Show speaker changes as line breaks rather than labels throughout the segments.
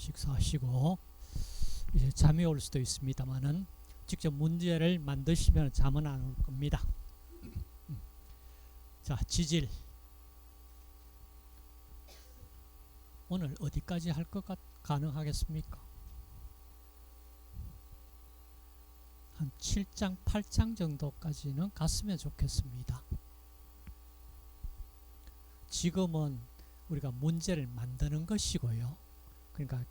식사하시고 이제 잠이 올 수도 있습니다만은 직접 문제를 만드시면 잠은 안 올 겁니다. 자, 지질 오늘 어디까지 할 것 가능하겠습니까? 한 7장, 8장 정도까지는 갔으면 좋겠습니다. 지금은 우리가 문제를 만드는 것이고요. 그러니까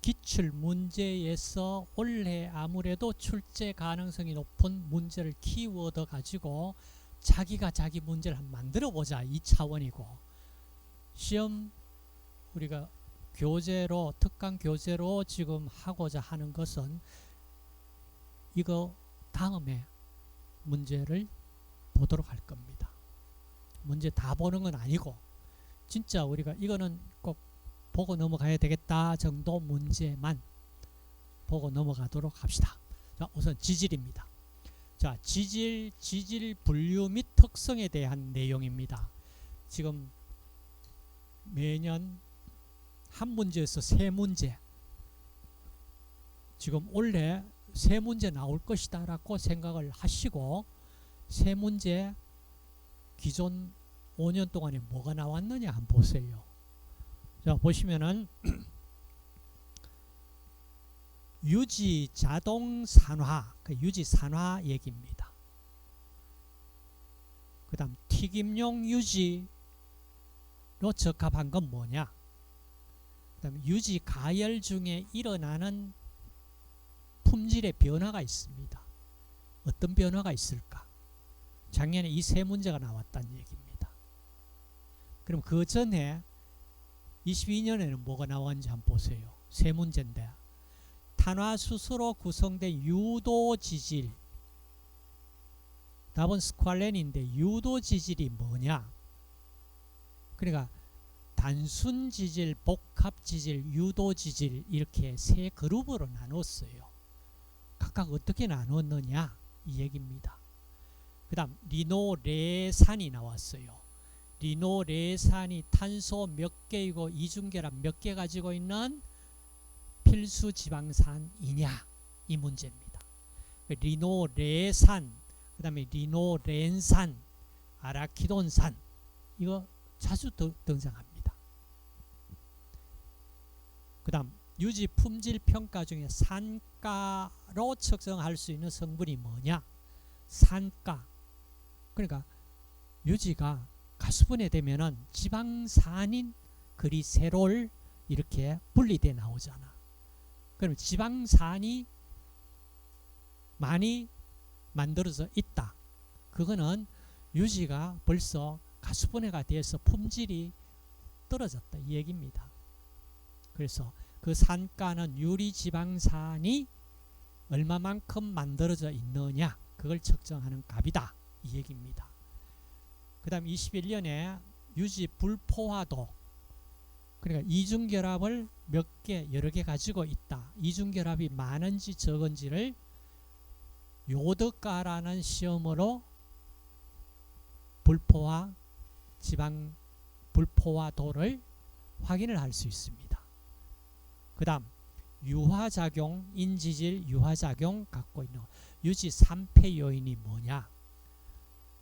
기출 문제에서 올해 아무래도 출제 가능성이 높은 문제를 키워드 가지고 자기가 자기 문제를 한번 만들어 보자, 이 차원이고, 시험 우리가 교재로, 특강 교재로 지금 하고자 하는 것은 이거 다음에 문제를 보도록 할 겁니다. 문제 다 보는 건 아니고 진짜 우리가 이거는 꼭 보고 넘어가야 되겠다 정도 문제만 보고 넘어가도록 합시다. 자, 우선 지질입니다. 자, 지질 분류 및 특성에 대한 내용입니다. 지금 매년 한 문제에서 세 문제, 지금 올해 세 문제 나올 것이다 라고 생각을 하시고, 세 문제 기존 5년 동안에 뭐가 나왔느냐 한번 보세요. 자, 보시면은 유지 자동 산화, 그 유지 산화 얘기입니다. 그 다음 튀김용 유지로 적합한 건 뭐냐, 그 다음에 유지 가열 중에 일어나는 품질의 변화가 있습니다. 어떤 변화가 있을까? 작년에 이 세 문제가 나왔다는 얘기입니다. 그럼 그 전에 22년에는 뭐가 나왔는지 한번 보세요. 세 문제인데, 탄화수소로 구성된 유도지질, 답은 스퀄렌인데 유도지질이 뭐냐? 그러니까 단순지질, 복합지질, 유도지질 이렇게 세 그룹으로 나눴어요. 각각 어떻게 나눴느냐 이 얘기입니다. 그 다음 리노레산이 나왔어요. 리노레산이 탄소 몇 개이고 이중결합 몇 개 가지고 있는 필수 지방산이냐, 이 문제입니다. 리노레산, 그 다음에 리노렌산, 아라키돈산, 이거 자주 등장합니다. 그 다음 유지 품질 평가 중에 산가로 측정할 수 있는 성분이 뭐냐? 산가. 그러니까 유지가 가수분해 되면은 지방산인 그리세롤 이렇게 분리돼 나오잖아. 그럼 지방산이 많이 만들어져 있다. 그거는 유지가 벌써 가수분해가 돼서 품질이 떨어졌다, 이 얘기입니다. 그래서 그 산가는 유리지방산이 얼마만큼 만들어져 있느냐, 그걸 측정하는 값이다, 이 얘기입니다. 그 다음 21년에 유지 불포화도, 그러니까 이중결합을 몇 개, 여러 개 가지고 있다. 이중결합이 많은지 적은지를 요드가라는 시험으로 불포화, 지방 불포화도를 확인을 할 수 있습니다. 그 다음 유화작용, 인지질 유화작용 갖고 있는 유지 3폐 요인이 뭐냐.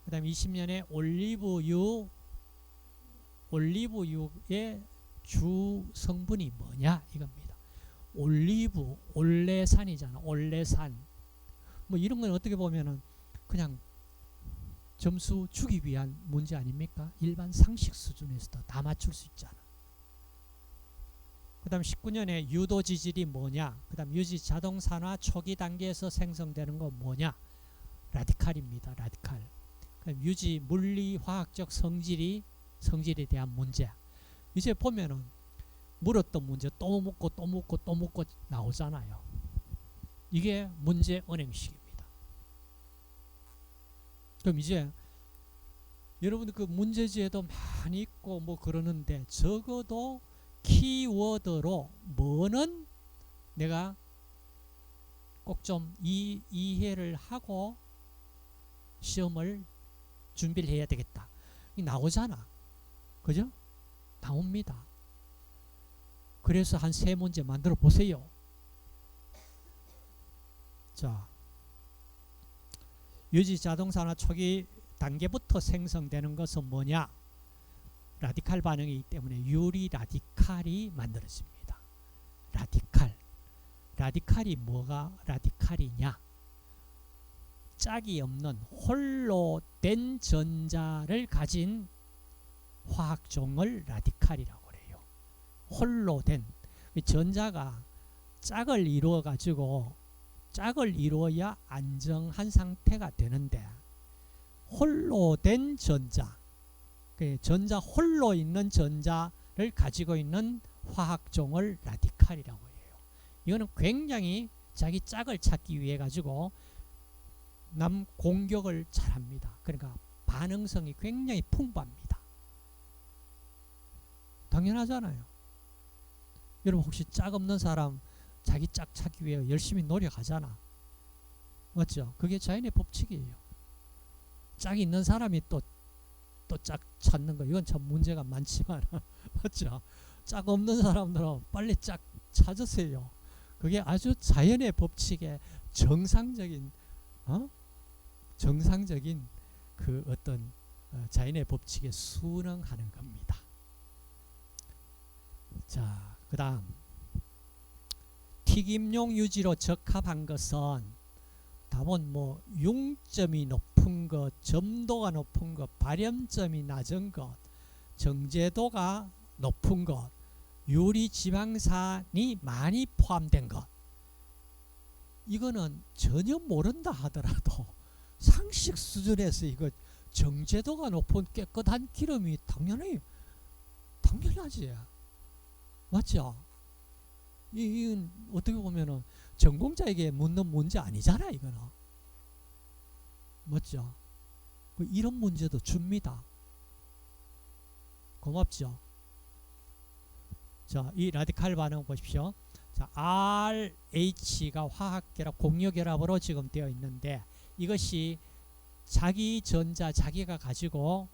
그 다음 20년에 올리브유의 주 성분이 뭐냐 이겁니다. 올리브, 올레산이잖아. 올레산. 뭐 이런 건 어떻게 보면은 그냥 점수 주기 위한 문제 아닙니까? 일반 상식 수준에서도 다 맞출 수 있잖아. 그 다음 19년에 유도지질이 뭐냐. 그 다음 유지 자동산화 초기 단계에서 생성되는 건 뭐냐. 라디칼입니다. 라디칼. 유지 물리화학적 성질에 대한 문제. 이제 보면은 물었던 문제 또 묻고 또 묻고 또 묻고 나오잖아요. 이게 문제 은행식입니다. 그럼 이제 여러분들 그 문제지에도 많이 있고 뭐 그러는데, 적어도 키워드로 뭐는 내가 꼭 좀 이해를 하고 시험을 준비를 해야 되겠다. 이 나오잖아. 그죠? 나옵니다. 그래서 한 3문제 만들어 보세요. 자, 유지 자동산화 초기 단계부터 생성되는 것은 뭐냐? 라디칼 반응이기 때문에 유리 라디칼이 만들어집니다. 라디칼이 뭐가 라디칼이냐? 짝이 없는 홀로 된 전자를 가진 화학종을 라디칼이라고 그래요. 홀로 된 전자가 짝을 이루어 가지고 짝을 이루어야 안정한 상태가 되는데 홀로 된 전자, 전자 홀로 있는 전자를 가지고 있는 화학종을 라디칼이라고 해요. 이거는 굉장히 자기 짝을 찾기 위해 가지고 남 공격을 잘합니다. 그러니까 반응성이 굉장히 풍부합니다. 당연하잖아요. 여러분 혹시 짝 없는 사람 자기 짝 찾기 위해 열심히 노력하잖아. 맞죠? 그게 자연의 법칙이에요. 짝이 있는 사람이 또 짝 찾는 거 이건 참 문제가 많지만 맞죠? 짝 없는 사람들은 빨리 짝 찾으세요. 그게 아주 자연의 법칙의 정상적인 그 어떤 자연의 법칙에 순응하는 겁니다. 자, 그 다음 튀김용 유지로 적합한 것은 답은 뭐 융점이 높은 것, 점도가 높은 것, 발염점이 낮은 것, 정제도가 높은 것, 유리지방산이 많이 포함된 것. 이거는 전혀 모른다 하더라도 상식 수준에서 이거 정제도가 높은 깨끗한 기름이 당연하지. 맞죠? 이건 어떻게 보면은 전공자에게 묻는 문제 아니잖아, 이거는. 맞죠? 이런 문제도 줍니다. 고맙죠? 자, 이 라디칼 반응 보십시오. 자, RH가 화학결합, 공유결합으로 지금 되어 있는데 이것이 자기 전자, 자기가 가지고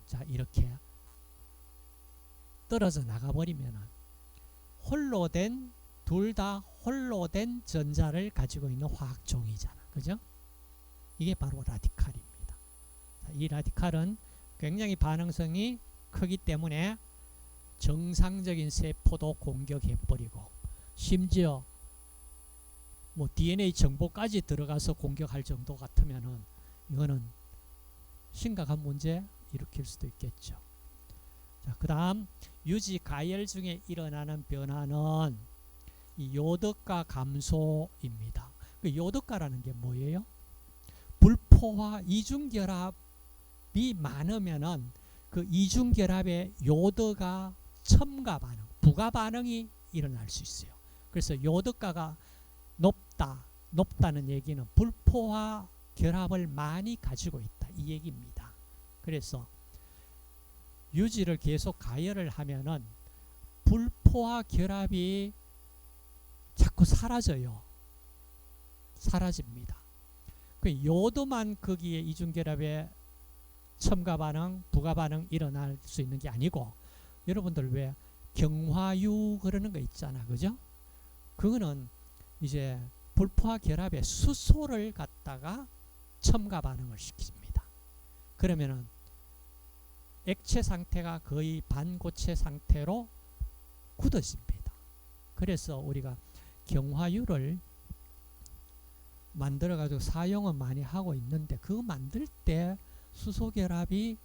자, 이렇게 떨어져 나가버리면은 홀로 된, 둘 다 홀로 된 전자를 가지고 있는 화학종이잖아. 그죠? 이게 바로 라디칼입니다. 자, 이 라디칼은 굉장히 반응성이 크기 때문에 정상적인 세포도 공격해버리고 심지어 뭐 DNA 정보까지 들어가서 공격할 정도 같으면은 이거는 심각한 문제 일으킬 수도 있겠죠. 자, 그 다음 유지 가열 중에 일어나는 변화는 이 요덕가 감소입니다. 그 요덕가라는 게 뭐예요? 불포화 이중결합이 많으면은 그 이중결합에 요드가 첨가 반응, 부가 반응이 일어날 수 있어요. 그래서 요드가가 높다는 얘기는 불포화 결합을 많이 가지고 있다 이 얘기입니다. 그래서 유지를 계속 가열을 하면은 불포화 결합이 자꾸 사라집니다. 그 요도만 거기에 이중결합에 첨가 반응, 부가 반응 일어날 수 있는 게 아니고 여러분들 왜 경화유 그러는 거 있잖아, 그죠? 그거는 이제 불포화 결합에 수소를 갖다가 첨가 반응을 시킵니다. 그러면은 액체 상태가 거의 반고체 상태로 굳어집니다. 그래서 우리가 경화유를 만들어 가지고 사용은 많이 하고 있는데 그거 만들 때 수소 결합이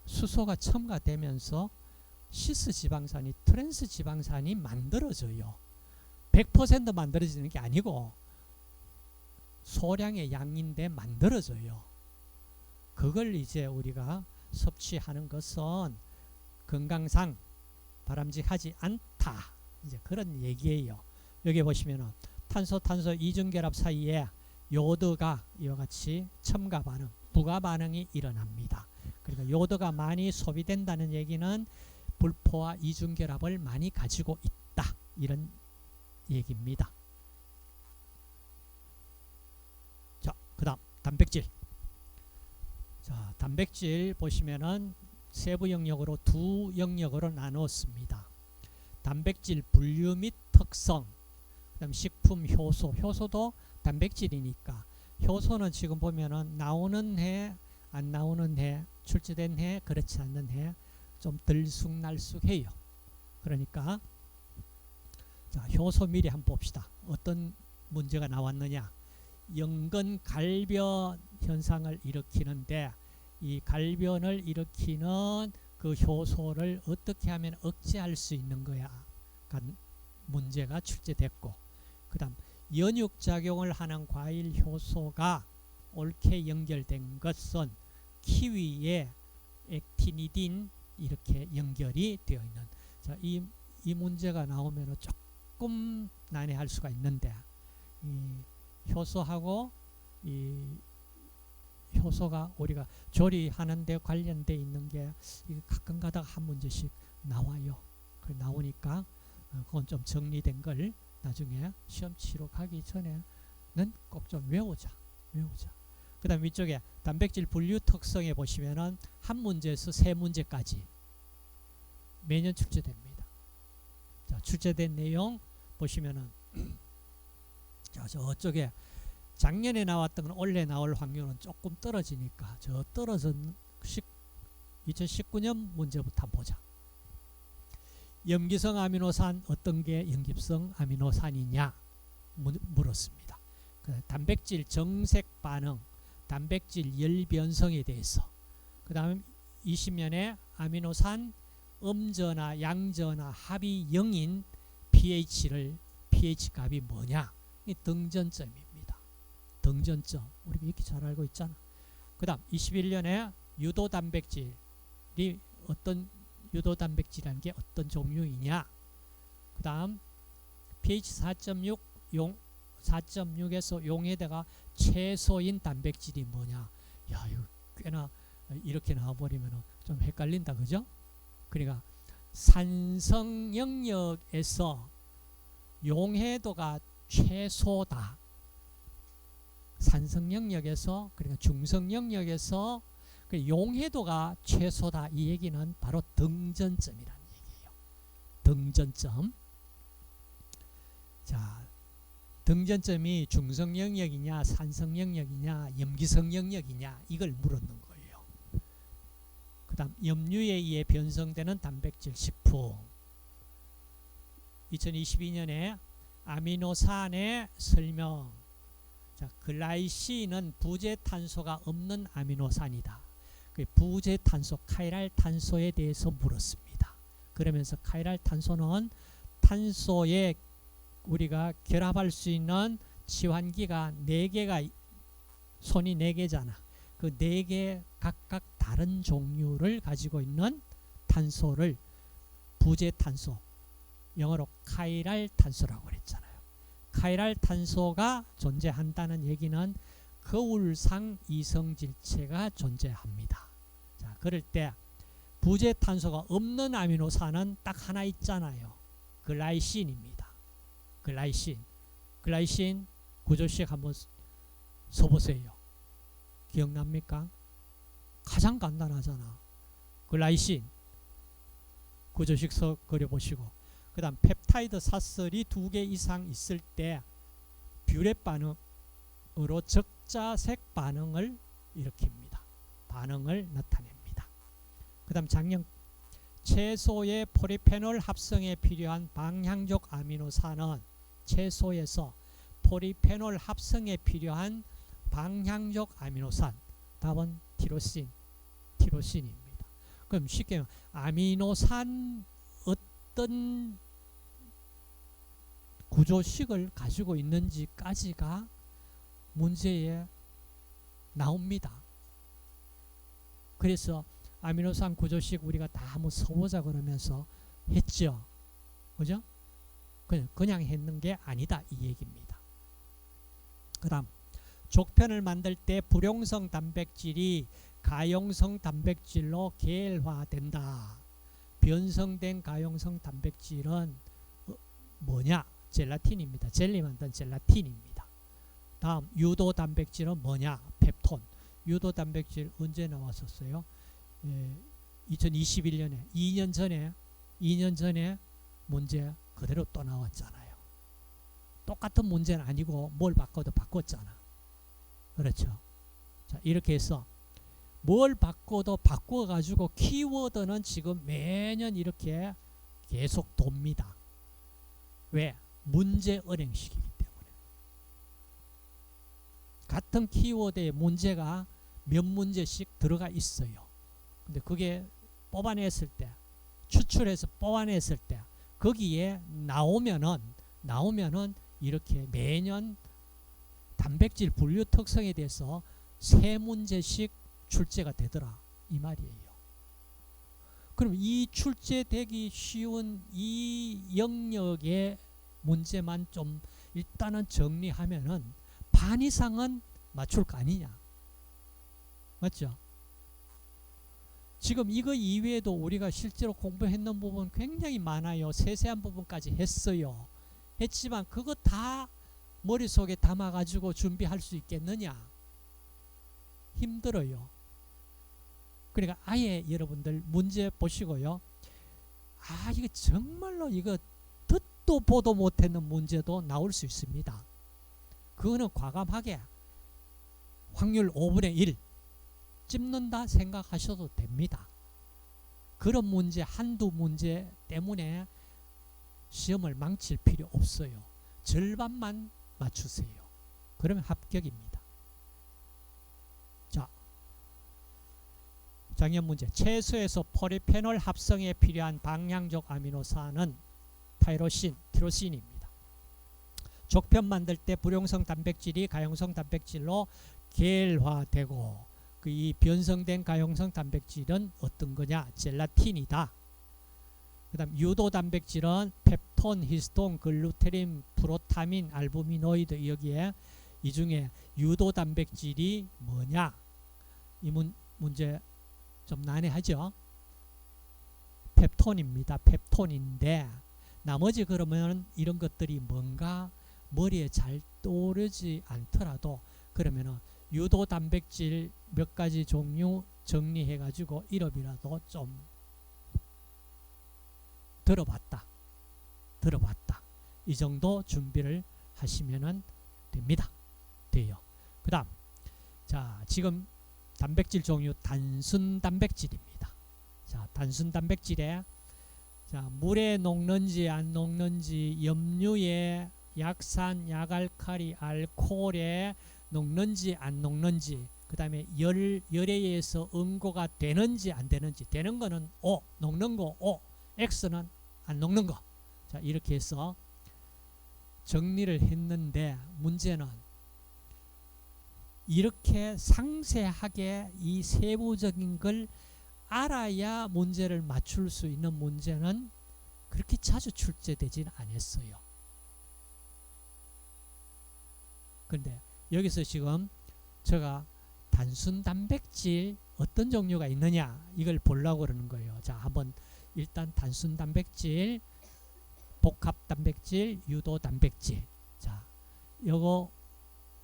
수소가 첨가되면서 시스 지방산이 트랜스 지방산이 만들어져요. 100% 만들어지는 게 아니고 소량의 양인데 만들어져요. 그걸 이제 우리가 섭취하는 것은 건강상 바람직하지 않다. 이제 그런 얘기예요. 여기 보시면은 탄소 이중결합 사이에 요드가 이와 같이 첨가 반응, 부가 반응이 일어납니다. 그러니까 요드가 많이 소비된다는 얘기는 불포화 이중결합을 많이 가지고 있다. 이런 얘기입니다. 자, 그다음 단백질. 자, 단백질 보시면은 세부 영역으로 두 영역으로 나누었습니다. 단백질 분류 및 특성, 그다음 식품 효소, 효소도 단백질이니까 효소는 지금 보면은 나오는 해, 안 나오는 해, 출제된 해, 그렇지 않는 해 좀 들쑥날쑥해요. 그러니까 자, 효소 미리 한번 봅시다. 어떤 문제가 나왔느냐. 연근 갈변 현상을 일으키는데 이 갈변을 일으키는 그 효소를 어떻게 하면 억제할 수 있는 거야. 문제가 출제됐고, 그 다음 연육작용을 하는 과일 효소가 옳게 연결된 것은 키위의 액티니딘 이렇게 연결이 되어 있는. 자, 이 문제가 나오면 조금 난해할 수가 있는데, 이 효소하고 이 효소가 우리가 조리하는 데 관련돼 있는 게 가끔 가다가 한 문제씩 나와요. 그 나오니까 그건 좀 정리된 걸 나중에 시험 치러 가기 전에는 꼭 좀 외우자. 그 다음 위쪽에 단백질 분류 특성에 보시면은 한 문제에서 세 문제까지 매년 출제됩니다. 자, 출제된 내용 보시면은 자, 저쪽에 작년에 나왔던 건 올해 나올 확률은 조금 떨어지니까 저 떨어진 2019년 문제부터 한번 보자. 염기성 아미노산 어떤 게 염기성 아미노산이냐 물었습니다. 그 단백질 정색 반응, 단백질 열 변성에 대해서, 그 다음 20년에 아미노산 음전화, 양전화 합이 0인 pH 값이 뭐냐? 이 등전점입니다. 등전점. 우리가 이렇게 잘 알고 있잖아. 그 다음 21년에 유도단백질이 어떤 유도단백질이라는 게 어떤 종류이냐? 그 다음 pH 4.6 4.6에서 용해대가 최소인 단백질이 뭐냐? 야, 이거 꽤나 이렇게 나와버리면 좀 헷갈린다, 그죠? 그러니까 산성 영역에서 용해도가 최소다. 산성 영역에서, 그러니까 중성 영역에서 용해도가 최소다. 이 얘기는 바로 등전점이라는 얘기예요. 등전점. 자, 등전점이 중성 영역이냐, 산성 영역이냐, 염기성 영역이냐 이걸 물었는 거예요. 그 다음 염류에 의해 변성되는 단백질 식품. 2022년에 아미노산의 설명. 자, 글라이신은 부재탄소가 없는 아미노산이다. 그 부재탄소, 카이랄 탄소에 대해서 물었습니다. 그러면서 카이랄 탄소는 탄소에 우리가 결합할 수 있는 치환기가 4개가, 손이 4개잖아. 그 4개 각각 다른 종류를 가지고 있는 탄소를 부재탄소, 영어로 카이랄 탄소라고 그랬잖아요. 카이랄 탄소가 존재한다는 얘기는 거울상 이성질체가 존재합니다. 자, 그럴 때 부재탄소가 없는 아미노산은 딱 하나 있잖아요. 글라이신입니다. 글라이신 구조식 한번 써보세요. 기억납니까? 가장 간단하잖아. 글라이신 구조식 그려보시고, 그 다음 펩타이드 사슬이 2개 이상 있을 때 뷰렛 반응으로 적자색 반응을 일으킵니다. 반응을 나타냅니다. 그 다음 작년 채소의 포리페놀 합성에 필요한 방향족 아미노산은 채소에서 포리페놀 합성에 필요한 방향족 아미노산, 답은 티로신입니다. 그럼 쉽게 아미노산 어떤 구조식을 가지고 있는지까지가 문제에 나옵니다. 그래서 아미노산 구조식 우리가 다 한번 써보자 그러면서 했죠. 그죠? 그냥 했는 게 아니다 이 얘기입니다. 그 다음 족편을 만들 때 불용성 단백질이 가용성 단백질로 계열화된다. 변성된 가용성 단백질은 뭐냐? 젤라틴입니다. 젤리 만든 젤라틴입니다. 다음 유도 단백질은 뭐냐? 펩톤. 유도 단백질 언제 나왔었어요? 2021년에 2년 전에 문제 그대로 또 나왔잖아요. 똑같은 문제는 아니고 뭘 바꿔도 바꿨잖아. 그렇죠. 자, 이렇게 해서 뭘 바꿔도 바꿔가지고 키워드는 지금 매년 이렇게 계속 돕니다. 왜? 문제 은행식이기 때문에. 같은 키워드에 문제가 몇 문제씩 들어가 있어요. 근데 그게 뽑아냈을 때, 추출해서 뽑아냈을 때 거기에 나오면은 이렇게 매년 단백질 분류 특성에 대해서 3문제씩 출제가 되더라 이 말이에요. 그럼 이 출제되기 쉬운 이 영역의 문제만 좀 일단은 정리하면은 반 이상은 맞출 거 아니냐. 맞죠? 지금 이거 이외에도 우리가 실제로 공부했는 부분 굉장히 많아요. 세세한 부분까지 했어요. 했지만 그거 다 머릿속에 담아가지고 준비할 수 있겠느냐? 힘들어요. 그러니까 아예 여러분들 문제 보시고요. 아, 이거 정말로 이거 듣도 보도 못했는 문제도 나올 수 있습니다. 그거는 과감하게 확률 5분의 1 찝는다 생각하셔도 됩니다. 그런 문제 한두 문제 때문에 시험을 망칠 필요 없어요. 절반만 맞추세요. 그러면 합격입니다. 자, 작년 문제. 채소에서 포리페놀 합성에 필요한 방향적 아미노산은 타이로신, 티로신입니다. 족편 만들 때 불용성 단백질이 가용성 단백질로 계열화되고 이 변성된 가용성 단백질은 어떤 거냐? 젤라틴이다. 그 다음 유도 단백질은 펩톤, 히스톤, 글루테린, 프로타민, 알부미노이드. 여기에 이 중에 유도 단백질이 뭐냐? 이 문제 좀 난해하죠? 펩톤입니다. 펩톤인데 나머지 그러면 이런 것들이 뭔가 머리에 잘 떠오르지 않더라도 그러면은 유도 단백질 몇 가지 종류 정리해 가지고 이름이라도 좀 들어봤다. 이 정도 준비를 하시면은 됩니다. 돼요. 그 다음, 자, 지금 단백질 종류 단순 단백질입니다. 자, 단순 단백질에 자, 물에 녹는지 안 녹는지, 염류에 약산, 약알칼리, 알코올에 녹는지 안 녹는지, 그 다음에 열에 의해서 응고가 되는지 안 되는지, 되는 거는 O, 녹는 거 O, X는 안 녹는 거. 자, 이렇게 해서 정리를 했는데 문제는 이렇게 상세하게 이 세부적인 걸 알아야 문제를 맞출 수 있는 문제는 그렇게 자주 출제되지는 않았어요. 그런데 여기서 지금 제가 단순 단백질 어떤 종류가 있느냐 이걸 보려고 그러는 거예요. 자, 한번 일단 단순 단백질, 복합 단백질, 유도 단백질. 자, 요거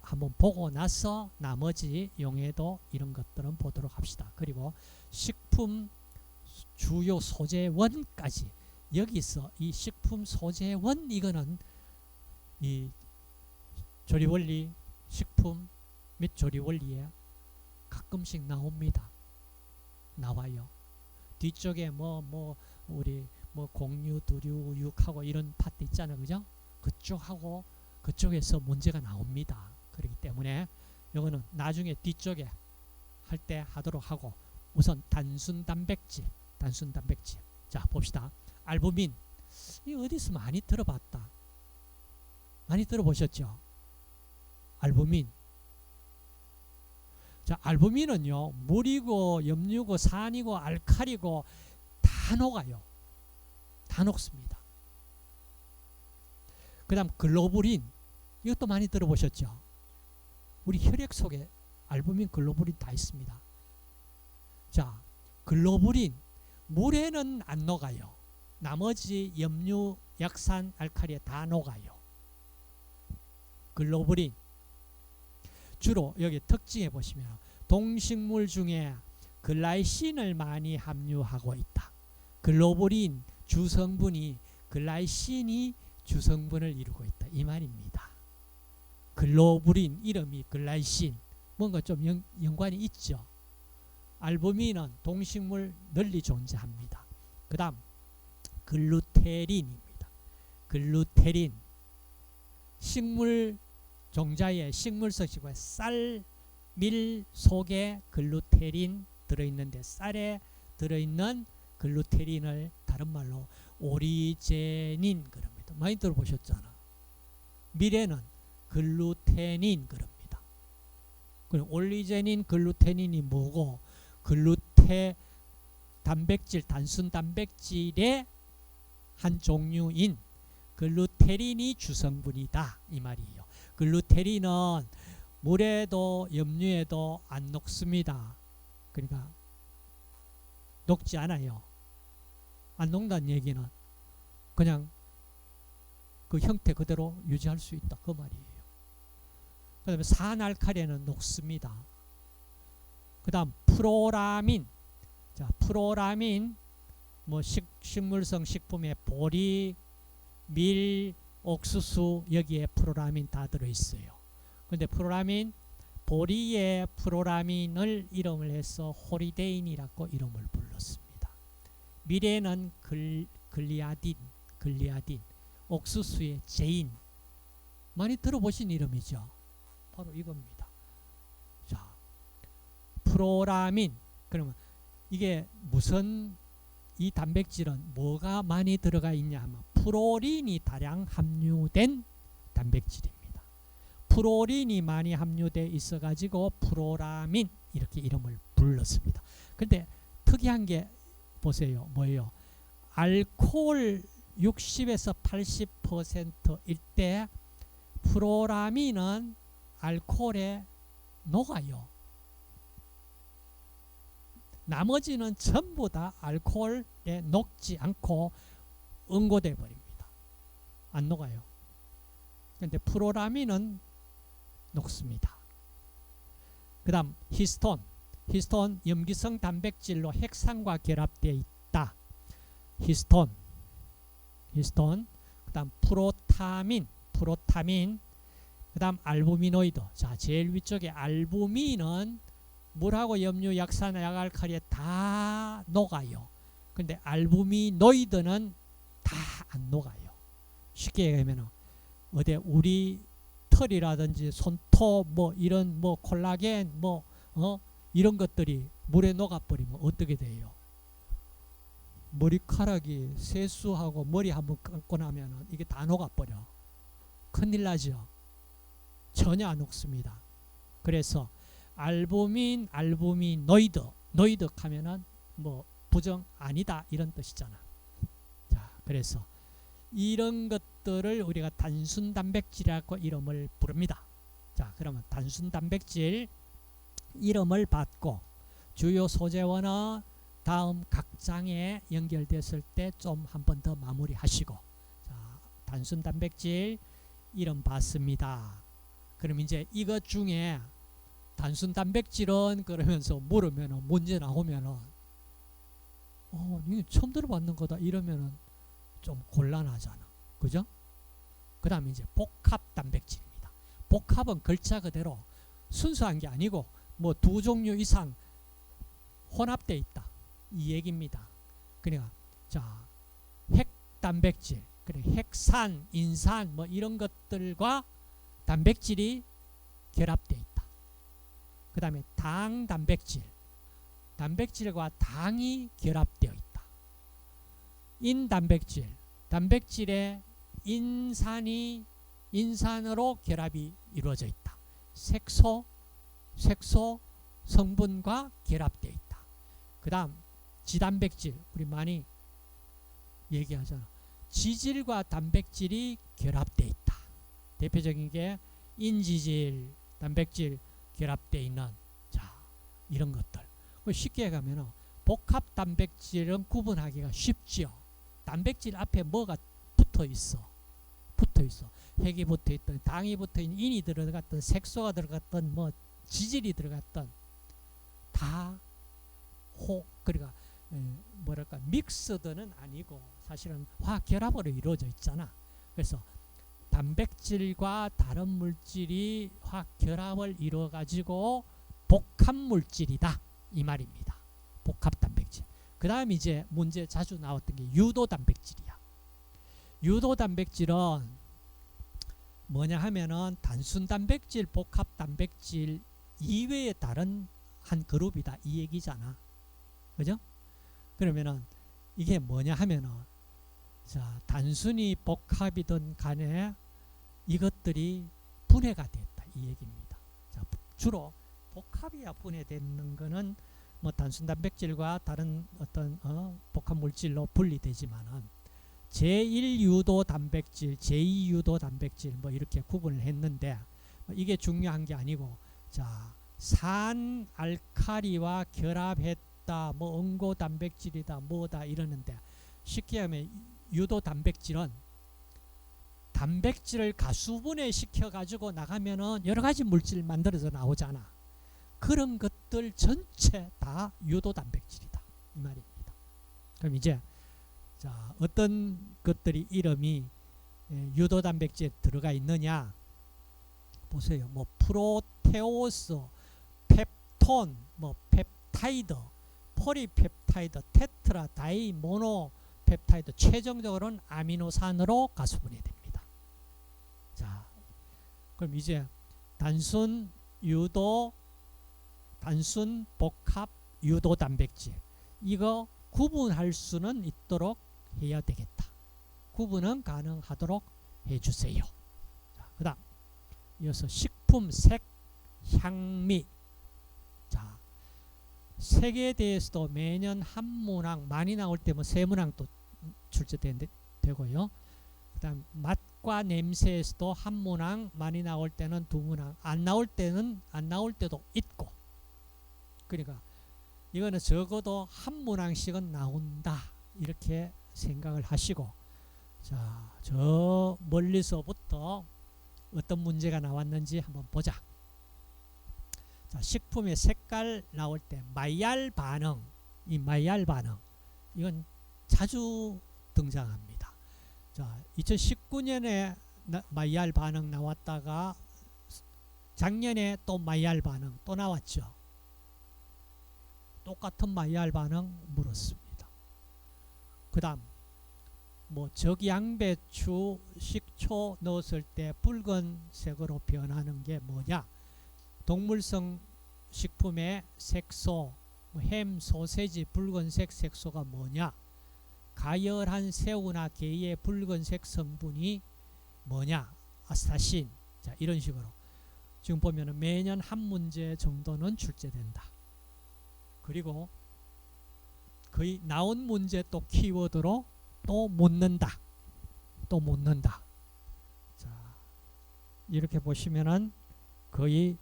한번 보고 나서 나머지 용해도 이런 것들은 보도록 합시다. 그리고 식품 주요 소재원까지, 여기서 이 식품 소재원 이거는 이 조리원리, 식품 및 조리원리에 가끔씩 나옵니다. 나와요. 뒤쪽에 우리 공유, 두류, 육하고 이런 파트 있잖아요. 그죠? 그쪽하고 그쪽에서 문제가 나옵니다. 그렇기 때문에 이거는 나중에 뒤쪽에 할 때 하도록 하고, 우선 단순 단백질. 자, 봅시다. 알부민. 이 어디서 많이 들어봤다. 많이 들어보셨죠? 알부민. 자, 알부민은요, 물이고 염류고 산이고 알칼리고 다 녹아요. 다 녹습니다. 그 다음 글로불린. 이것도 많이 들어보셨죠? 우리 혈액 속에 알부민, 글로불린 다 있습니다. 자, 글로불린. 물에는 안 녹아요. 나머지 염류, 약산, 알칼리에 다 녹아요. 글로불린. 주로 여기 특징에 보시면 동식물 중에 글라이신을 많이 함유하고 있다. 글로불린 주성분이 글라이신이 주성분을 이루고 있다 이 말입니다. 글로불린 이름이 글라이신 뭔가 좀 연관이 있죠. 알부민은 동식물 널리 존재합니다. 그 다음 글루테린입니다. 글루테린 식물 종자의 식물성식과 쌀, 밀 속에 글루테린 들어있는데 쌀에 들어있는 글루테린을 다른 말로 오리제닌 그럽니다. 많이 들어보셨잖아. 밀에는 글루테닌 그럽니다. 그럼 올리제닌 글루테닌이 뭐고 단백질 단순 단백질의 한 종류인 글루테린이 주성분이다 이 말이에요. 글루테린은 물에도 염류에도 안 녹습니다. 그러니까 녹지 않아요. 안 녹는다는 얘기는 그냥 그 형태 그대로 유지할 수 있다 그 말이에요. 그 다음에 산알칼리는 녹습니다. 그 다음 프로라민. 자, 프로라민 뭐 식물성 식품에 보리, 밀, 옥수수 여기에 프로라민 다 들어있어요. 근데 프로라민 보리의 프로라민을 이름을 해서 호리데인이라고 이름을 불렀습니다. 밀에는 글리아딘, 옥수수의 제인 많이 들어보신 이름이죠. 바로 이겁니다. 자, 프로라민 그러면 이게 무슨 이 단백질은 뭐가 많이 들어가 있냐 하면 프로린이 다량 함유된 단백질입니다. 프로린이 많이 함유되어 있어 가지고 프로라민 이렇게 이름을 불렀습니다. 근데 특이한 게 보세요. 뭐예요? 알코올 60에서 80%일 때 프로라민은 알코올에 녹아요. 나머지는 전부 다 알코올에 녹지 않고 응고돼 버립니다. 안 녹아요. 근데 프로라민은 녹습니다. 그 다음 히스톤 염기성 단백질로 핵산과 결합되어 있다. 히스톤 그 다음 프로타민 그 다음 알부미노이드. 자, 제일 위쪽에 알부민은 물하고 염류, 약산, 약알칼리에 다 녹아요. 근데 알부미노이드는 다 안 녹아요. 쉽게 얘기하면 어디 우리 털이라든지 손톱 뭐 이런 뭐 콜라겐 뭐 이런 것들이 물에 녹아버리면 어떻게 돼요? 머리카락이 세수하고 머리 한번 감고 나면 이게 다 녹아버려. 큰일 나죠. 전혀 안 녹습니다. 그래서 알부민, 알부미노이드 하면은 뭐 부정 아니다 이런 뜻이잖아. 자, 그래서 이런 것들을 우리가 단순 단백질이라고 이름을 부릅니다. 자, 그러면 단순 단백질 이름을 받고 주요 소재원은 다음 각 장에 연결됐을 때 좀 한 번 더 마무리하시고. 자, 단순 단백질 이름 받습니다. 그럼 이제 이것 중에 단순 단백질은 그러면서 물으면 문제 나오면은 이거 처음 들어봤는 거다 이러면은 좀 곤란하잖아. 그죠? 그 다음에 이제 복합 단백질입니다. 복합은 글자 그대로 순수한 게 아니고 뭐 두 종류 이상 혼합되어 있다 이 얘기입니다. 그러니까 자, 핵 단백질, 그래 핵산, 인산 뭐 이런 것들과 단백질이 결합되어 있다. 그 다음에 당 단백질, 단백질과 당이 결합되어 있다. 인 단백질, 단백질에 인산으로 결합이 이루어져 있다. 색소 성분과 결합되어 있다. 그 다음 지단백질, 우리 많이 얘기하잖아. 지질과 단백질이 결합되어 있다. 대표적인 게 인지질, 단백질 결합되어 있는 자 이런 것들. 쉽게 가면은 복합 단백질은 구분하기가 쉽죠. 단백질 앞에 뭐가 붙어 있어. 핵이 붙어 있던, 당이 붙어 있는, 인이 들어갔던, 색소가 들어갔던, 뭐 지질이 들어갔던 다 그러니까 뭐랄까 믹스드는 아니고 사실은 화학 결합으로 이루어져 있잖아. 그래서 단백질과 다른 물질이 화학 결합을 이루어 가지고 복합 물질이다 이 말입니다. 복합 단백질. 그 다음 이제 문제 자주 나왔던 게 유도 단백질이야. 유도 단백질은 뭐냐 하면은 단순 단백질, 복합 단백질 이외의 다른 한 그룹이다 이 얘기잖아. 그죠? 그러면은 이게 뭐냐 하면은 자, 단순히 복합이든 간에 이것들이 분해가 됐다 이 얘기입니다. 자, 주로 복합이야 분해되는 거는 뭐 단순 단백질과 다른 어떤 복합 물질로 분리되지만은 제1유도 단백질, 제2유도 단백질 뭐 이렇게 구분을 했는데 이게 중요한 게 아니고 자, 산 알칼리와 결합했다 뭐 응고 단백질이다 뭐다 이러는데 쉽게 하면 유도 단백질은 단백질을 가수분해 시켜 가지고 나가면은 여러 가지 물질 만들어서 나오잖아. 그런 것들 전체 다 유도 단백질이다 이 말입니다. 그럼 이제 자, 어떤 것들이 이름이 유도 단백질에 들어가 있느냐 보세요. 뭐 프로테오스, 펩톤, 뭐 펩타이드, 포리펩타이드, 테트라, 다이, 모노 펩타이드, 최종적으로는 아미노산으로 가수분해됩니다. 자, 그럼 이제 단순 유도, 단순 복합 유도 단백질 이거 구분할 수는 있도록 해야 되겠다. 구분은 가능하도록 해주세요. 그 다음 이어서 식품, 색, 향미. 자, 색에 대해서도 매년 한 문항 많이 나올 때 뭐 세 문항 또 출제되고요. 그 다음 맛과 냄새에서도 한 문항 많이 나올 때는 두 문항 안 나올 때도 있고 그러니까 이거는 적어도 한 문항씩은 나온다 이렇게 생각을 하시고 자, 저 멀리서부터 어떤 문제가 나왔는지 한번 보자. 자, 식품의 색깔 나올 때 마이알 반응, 이 마이알 반응 이건 자주 등장합니다. 자, 2019년에 마이알 반응 나왔다가 작년에 또 마이알 반응 또 나왔죠. 똑같은 마이알 반응 물었습니다. 그 다음 뭐 적양배추 식초 넣었을 때 붉은색으로 변하는 게 뭐냐. 동물성 식품의 색소 햄, 소세지 붉은색 색소가 뭐냐. 가열한 새우나 게의 붉은색 성분이 뭐냐. 아스타신. 자, 이런 식으로 지금 보면은 매년 한 문제 정도는 출제된다. 그리고 거의 나온 문제 또 키워드로 또 묻는다. 또 묻는다. 자, 이렇게 보시면은 거의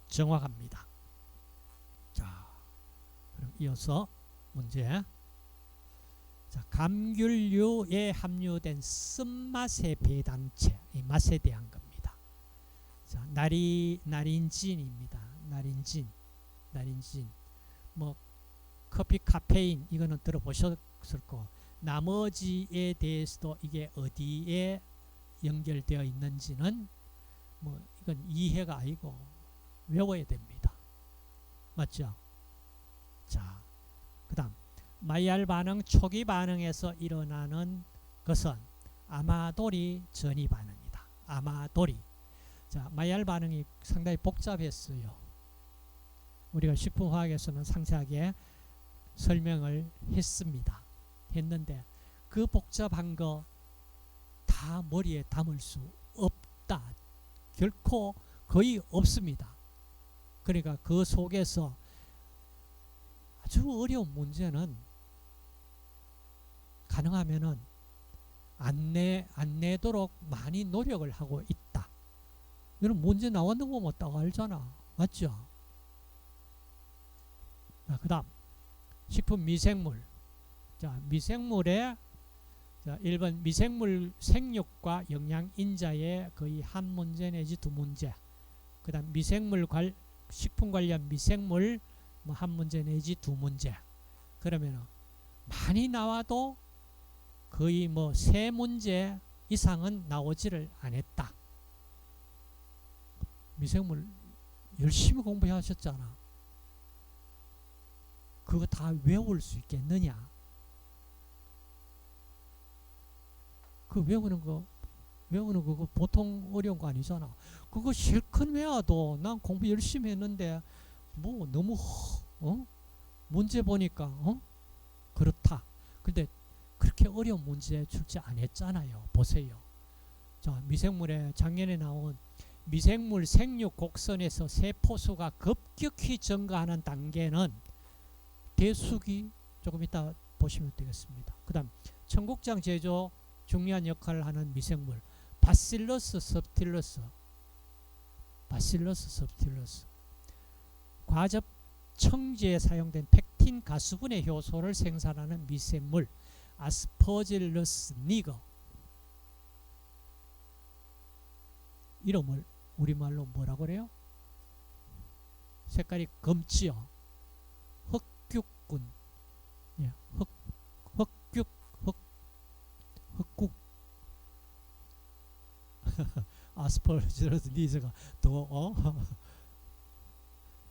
정확합니다. 자, 그럼 이어서 문제. 자, 감귤류에 함유된 쓴맛의 배당체, 이 맛에 대한 겁니다. 자, 나린진입니다. 나린진. 뭐 커피 카페인 이거는 들어보셨을 거. 나머지에 대해서도 이게 어디에 연결되어 있는지는 뭐 이건 이해가 아니고 외워야 됩니다. 맞죠? 자, 그 다음 마이알 반응 초기 반응에서 일어나는 것은 아마도리 전이 반응이다. 아마도리. 자, 마이알 반응이 상당히 복잡했어요. 우리가 식품화학에서는 상세하게 설명을 했는데 그 복잡한 거 다 머리에 담을 수 없다. 결코 거의 없습니다. 그러니까 그 속에서 아주 어려운 문제는 가능하면은 안 내도록 많이 노력을 하고 있다. 이런 문제 나왔는 거 뭐 딱 알잖아. 맞죠? 그 다음 식품 미생물. 자, 미생물의 자, 1번 미생물 생육과 영양 인자의 거의 한 문제 내지 두 문제. 그 다음 식품 관련 미생물 뭐 한 문제 내지 두 문제. 그러면 많이 나와도 거의 뭐 3문제 이상은 나오지를 않았다. 미생물 열심히 공부하셨잖아. 그거 다 외울 수 있겠느냐? 그 외우는 그거 보통 어려운 거 아니잖아. 그거 실컷 외워도 난 공부 열심히 했는데 뭐 너무 문제 보니까 그렇다. 근데 그렇게 어려운 문제 출제 안 했잖아요. 보세요. 자, 미생물에 작년에 나온 미생물 생육 곡선에서 세포수가 급격히 증가하는 단계는 대수기, 조금 이따 보시면 되겠습니다. 그 다음 청국장 제조 중요한 역할을 하는 미생물 바실러스 섭틸러스, 과즙 청지에 사용된 펙틴 가수분해 효소를 생산하는 미생물 아스퍼질러스 니거. 이름을 우리말로 뭐라고 그래요? 색깔이 검지요. 흑죽군. 예, 흑국. 아스퍼질러스 니거가 더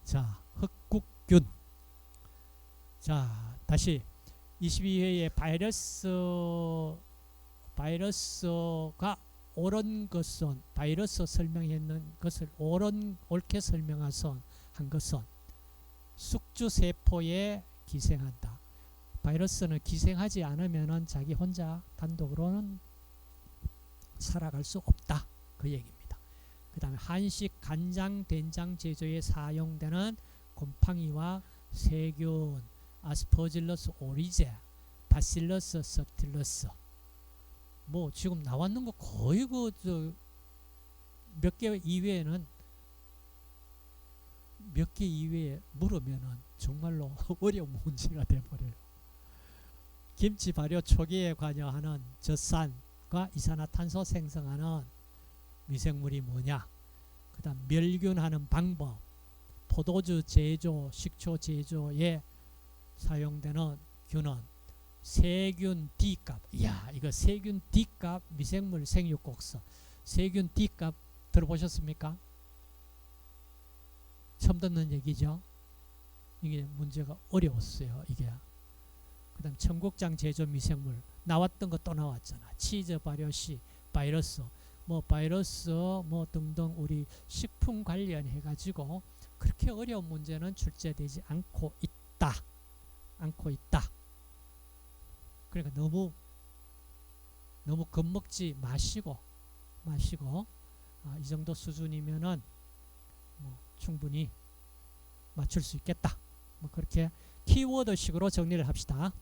자, 흑국균. 자, 다시 22회에 바이러스가 옳은 것은, 바이러스 설명했는 것을 옳게 설명한 것은 숙주세포에 기생한다. 바이러스는 기생하지 않으면 자기 혼자 단독으로는 살아갈 수 없다. 그 얘기입니다. 그 다음에 한식, 간장, 된장 제조에 사용되는 곰팡이와 세균, 아스퍼질러스 오리제, 바실러스 섭틸러스. 뭐 지금 나왔는 거 거의 몇 개 이외에는 몇 개 이외에 물으면은 정말로 어려운 문제가 돼버려요. 김치 발효 초기에 관여하는 젖산과 이산화탄소 생성하는 미생물이 뭐냐? 그 다음 멸균하는 방법, 포도주 제조, 식초 제조에 사용되는 균은 세균 D값. 이야, 이거 세균 D값 미생물 생육곡선. 세균 D값 들어보셨습니까? 처음 듣는 얘기죠. 이게 문제가 어려웠어요. 이게. 그 다음 청국장 제조 미생물 나왔던 거 또 나왔잖아. 치즈 발효 시 바이러스, 바이러스 등등 우리 식품 관련해 가지고 그렇게 어려운 문제는 출제되지 않고 있다. 그러니까 너무 겁먹지 마시고 이 정도 수준이면은 충분히 맞출 수 있겠다. 그렇게 키워드식으로 정리를 합시다.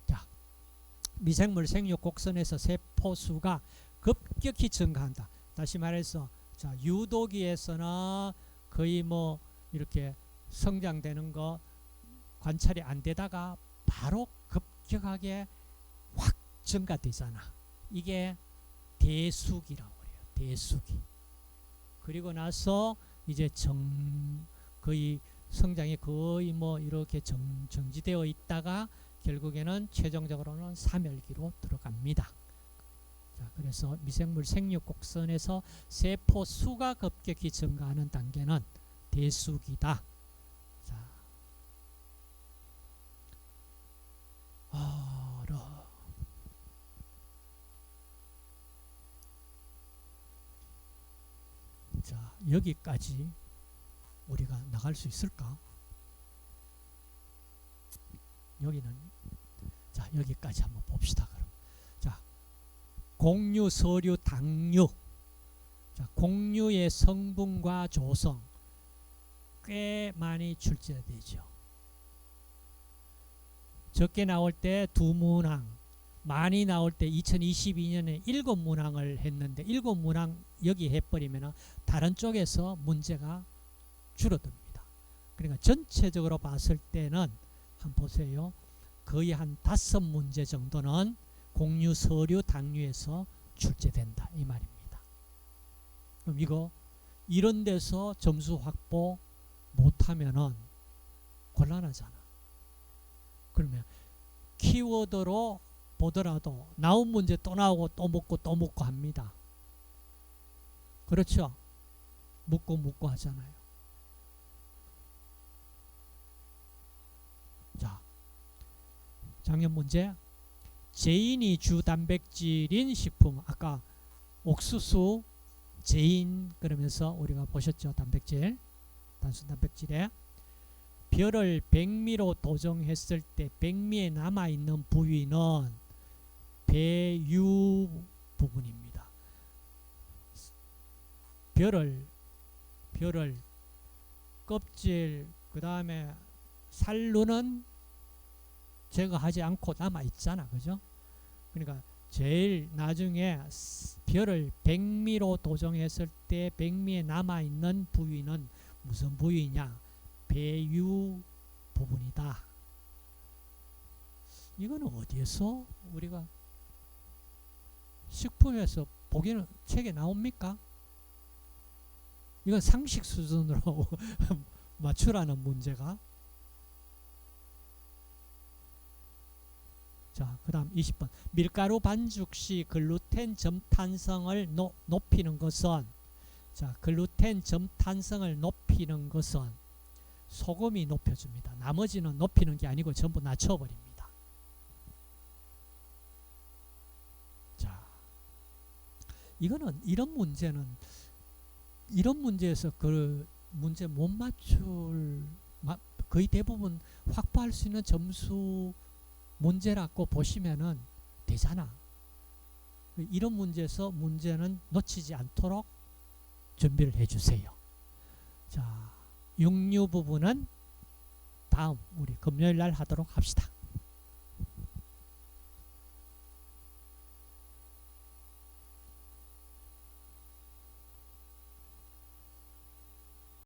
자, 미생물 생육 곡선에서 세포수가 급격히 증가한다. 다시 말해서 자, 유도기에서는 거의 이렇게 성장되는 거 관찰이 안 되다가 바로 급격하게 확 증가되잖아. 이게 대수기라고 그래요. 대수기. 그리고 나서 이제 거의 성장이 거의 이렇게 정지되어 있다가 결국에는 최종적으로는 사멸기로 들어갑니다. 자, 그래서 미생물 생육 곡선에서 세포 수가 급격히 증가하는 단계는 대수기다. 자, 여기까지 우리가 나갈 수 있을까? 여기까지 한번 봅시다. 그럼. 자, 곡류, 서류, 당류. 자, 곡류의 성분과 조성 꽤 많이 출제되죠. 적게 나올 때 2문항, 많이 나올 때 2022년에 7문항을 했는데 7문항 여기 해버리면 다른 쪽에서 문제가 줄어듭니다. 그러니까 전체적으로 봤을 때는 한번 보세요. 거의 한 5문제 정도는 곡류, 서류, 당류에서 출제된다 이 말입니다. 그럼 이거 이런 데서 점수 확보 못하면은 곤란하잖아. 그러면 키워드로 보더라도 나온 문제 또 나오고 또 묻고 또 묻고 합니다. 그렇죠? 묻고 하잖아요. 자, 작년 문제. 제인이 주 단백질인 식품. 아까 옥수수, 제인 그러면서 우리가 보셨죠? 단백질, 단순 단백질에 별을 백미로 도정했을 때 백미에 남아있는 부위는 배유 부분입니다. 별을 껍질 그 다음에 살루는 제거하지 않고 남아있잖아. 그죠? 그러니까 제일 나중에 별을 백미로 도정했을 때 백미에 남아있는 부위는 무슨 부위냐? 배유 부분이다. 이거는 어디에서 우리가 식품에서 보기는 책에 나옵니까? 이건 상식 수준으로 맞추라는 문제가. 자, 그 다음 20번. 밀가루 반죽 시 글루텐 점탄성을 높이는 것은, 자, 글루텐 점탄성을 높이는 것은 소금이 높여줍니다. 나머지는 높이는 게 아니고 전부 낮춰버립니다. 자, 이거는 이런 문제에서 그 문제 못 맞출, 거의 대부분 확보할 수 있는 점수 문제라고 보시면은 되잖아. 이런 문제에서 문제는 놓치지 않도록 준비를 해주세요. 자, 육류 부분은 다음 우리 금요일 날 하도록 합시다.